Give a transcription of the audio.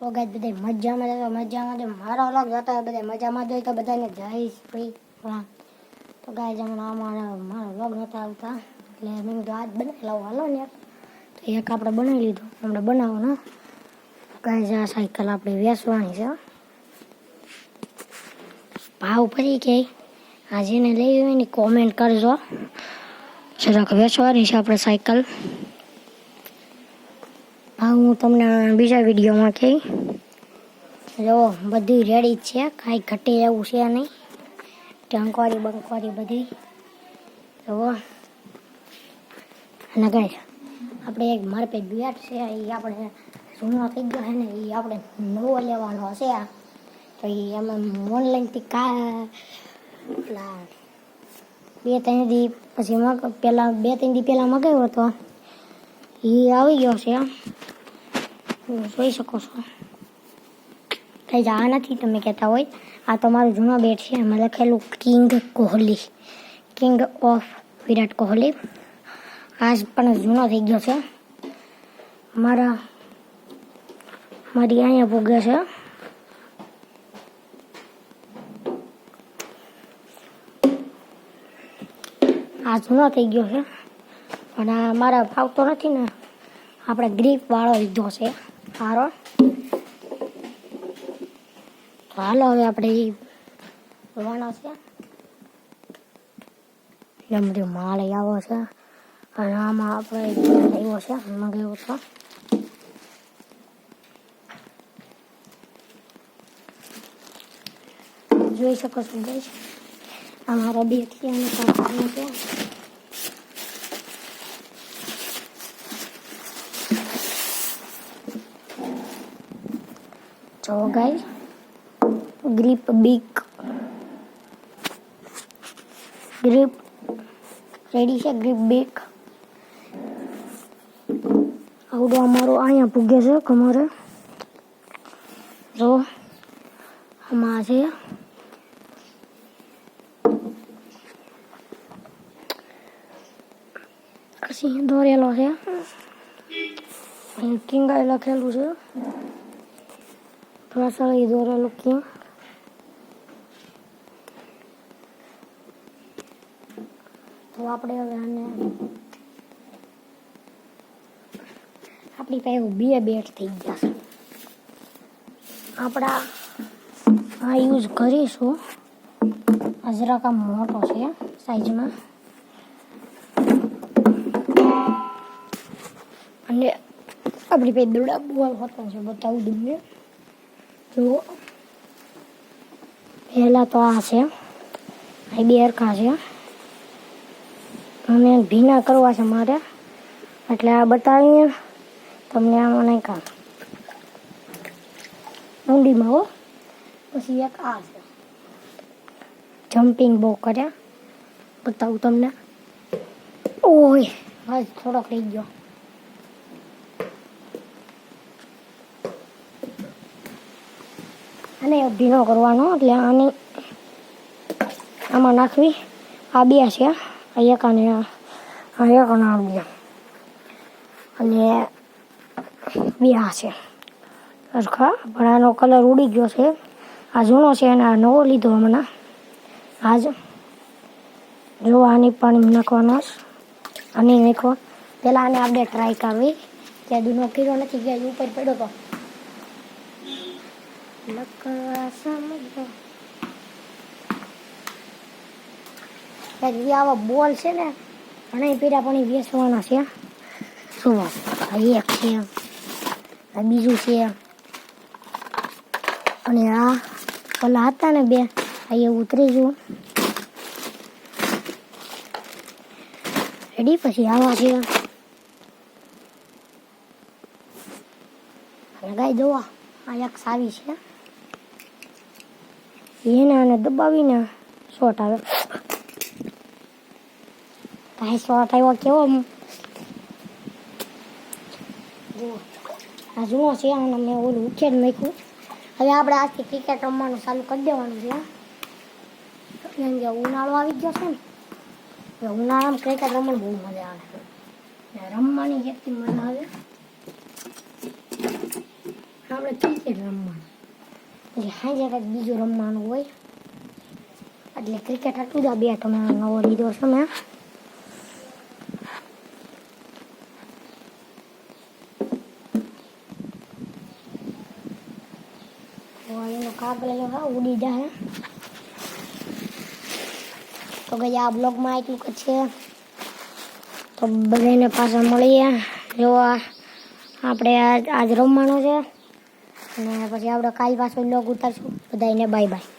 So guys બધા મજામાં મારા વ્લોગ જોતા બધા મજામાં જોઈ તો બધાને જય શ્રી રામ। તો ગાઈસ હમણાં મારા વ્લોગ નહોતા આવતા એટલે મેં કીધું આજ બનાવી લાવો હાલો ને તો એક આપણે બનાવી લીધું આપણે બનાવવાનું ગાઈસ। આ સાયકલ આપણે વેચવાની છે ભાવ પછી કે આ જેને લેવી હોય ને કોમેન્ટ કરજો જરાક વેચવાની છે આપણે સાયકલ। હા હું તમને બીજા વિડીયોમાં કહી જો બધી રેડી જ છે કાંઈ ઘટે એવું છે નહીં ટંકવારી બંકવારી બધી જુઓ। અને ગાઈસ આપણે એક મારે પે બેટ છે એ આપણે જૂનો થઈ ગયો છે ને એ આપણે નવો લેવાનો હશે તો એ એમાં ઓનલાઈનથી પેલા 2-3 દી પછી પહેલાં 2-3 દી પહેલાં મગાવ્યો હતો એ આવી ગયો છે જોઈ શકો છો। કઈ આ નથી તમે કહેતા હોય આ તો મારો જૂનો બેટ છે એમાં લખેલું કિંગ ઓફ વિરાટ કોહલી આજ પણ જૂનો થઈ ગયો છે મારી અહીંયા ભોગે છે આ જૂનો થઈ ગયો છે પણ આ મારા ફાવતો નથી ને આપણે ગ્રીપ વાળો લીધો છે સારો તો હાલો હવે આપણે એ જોવાનો છે એમ બધો માલ આવો છે અને આમાં આપણે આવ્યો છે મંગાવ્યો હતો જોઈ શકો છો ગાઈસ અમારો બેટ છે અને કાઢવાનું છે જો ગાઈસ ગ્રીપ રેડી છે ગ્રીપ બીક આવડો અમારો અહીંયા પૂગે છે કમરે જો આમાં છે પછી દોરેલો છે કિંગાઈ લખેલું છે પાછળ દોરેલું કિંગ તો આપણે હવે આને આપણી પાસે એવું 2 બેટ થઈ ગયા છે આપણા આ યુઝ કરીશું આ જરાક આમ મોટો છે સાઈઝમાં અને આપણી પાસે દોડા બોલ હોતો છે બતાવું તમને જો પહેલા તો આ છે આ 2 હરખા છે અને ભીના કરવા છે મારે એટલે આ બતાવીને તમને આમાં નહીં કામ ઊંડીમાં હો પછી એક આ છે જમ્પિંગ બહુ કર્યા બતાવું તમને ઓય આજ થોડોક રહી ગયો અને ભીનો કરવાનો એટલે આમાં નાખવી આ 2 છે આ એક અને આ એક અને આ 2 અને 2 આ છે સરખા પણ આનો કલર ઉડી ગયો છે આ જૂનો છે અને આ નવો લીધો હમણાં આજ જો આની પાણી નાખવાનો આને નાખો પહેલાં આને આપણે ટ્રાય કરવી ત્યાં દૂધનો કીડો નથી ગયા ઉપર પડ્યો તો આવા બોલ છે ને ઘણા પીડા પણ વેચવાના છે શું વાત એક છે આ બીજું છે અને આ પેલા હતા ને 2 આ ઉતરી જુઓ રેડી પછી આવા છે અને ગાય જોવા આ એક સાવી છે એને આને દબાવીને શોટ આવે કાંઈ શોટ આવ્યો કેવો આ જૂનો છે અને મેં ઓલું ઉખેડ નાખ્યું હવે આપણે આજથી ક્રિકેટ રમવાનું ચાલુ કરી દેવાનું છે કેમ કે ઉનાળો આવી ગયો છે ને ઉનાળામાં ક્રિકેટ રમવાની બહુ મજા આવે રમવાની જેટલી મજા આવે આપણે ક્રિકેટ રમવાનું પછી સાંજે કંઈક બીજું રમવાનું હોય એટલે ક્રિકેટ આટલું જ આ બેટ અમે નવો લીધો છે મેં એનો કાગળ ઉડી જાય તો ગઈ આ બ્લોગમાં એટલું જ છે તો બધાને પાછા મળીએ જો આપણે આજ રમવાનો છે અને પછી આપણે કાલ પાછો બ્લોગ ઉતારશું બધાને બાય બાય